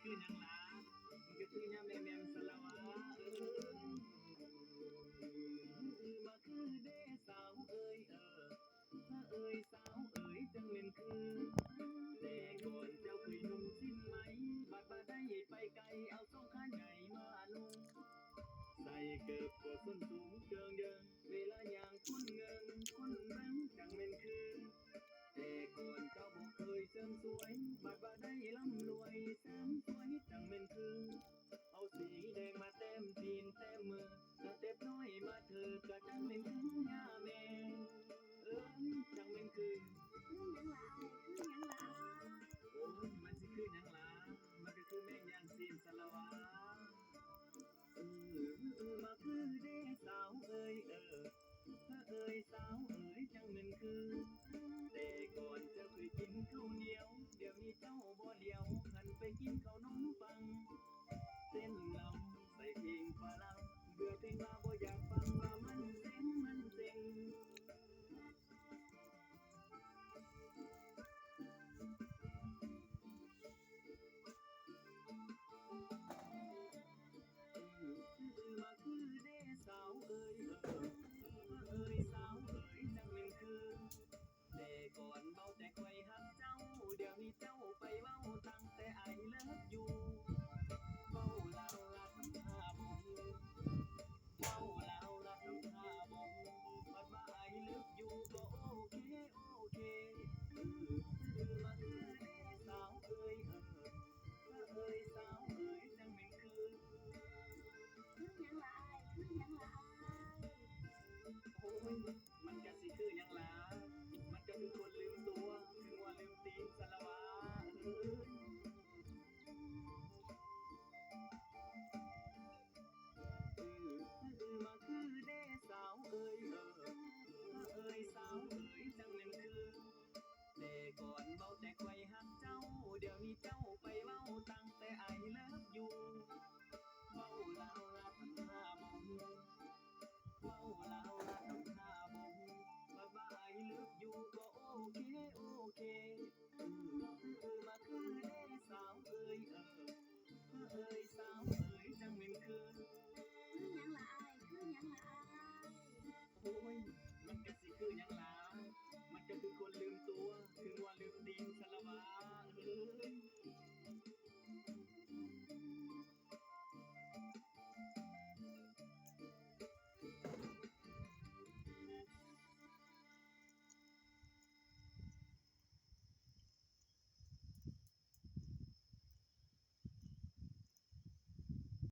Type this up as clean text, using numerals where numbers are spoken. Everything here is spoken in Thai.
คือหยังล่ะมันก็คือยามแม่แม่มสละวะมาคือเด้สาวเอ้ยเอ้ยสาวเอ้ยจังแม่นคือแต่ก่อนเจ้าเคยนุ่งสิ้นไหมบัดบ่ได้ไปไกลเอาสองขาใหญ่มานุ่ง ใส่เกิบกดส้นสูงเกิงเดิงเวลาย่างคนเงิงคนแบงจังเป็นคือแต่ก่อนเจ้าบอกเคยเสริมสวยบัดว่าได้ร่ำรวยเสริมสวยจังเป็นคือเอาสีแดงมาเต็มตีนเต็มมือกระเต็บน้อยมาเธอกระจังเป็นคือย่าแม่จังเป็นคือคือหยังล่ะคือหยังล่ะโอ้ยมันสิคือหยังล่ะมันก็คือแม่งย่างซีนสละวะ มาคือเด้สาวเอ้ยเอ้ยสาวเอ้ยจังเป็นคือแต่ก่อนเจ้าเคยกินข้าวเหนียวเดี๋ยวนี้เจ้าบ่เลี้ยวหันไปกินข้าวนมปังเส้นลำใส่เพลงฝรั่งเบื่อเพลงลาวบ่อยากฟังว่ามันเซ็งมันเซ็งมาคือเด้สาวเอ้ยเอ้ยสาวเอ้ยจังเป็นคือ แต่ก่อนเบาแต่คอยหักเจ้าเดี๋ยวนี้เจ้าไปเว้าตั้งแต่ไอเลิฟอยู่เว้าลาวละทำท่าบ่ฮู้เว้าลาวละทำท่าบ่ฮู้บัดว่าไอเลิฟอยู่ก็โอเคโอเค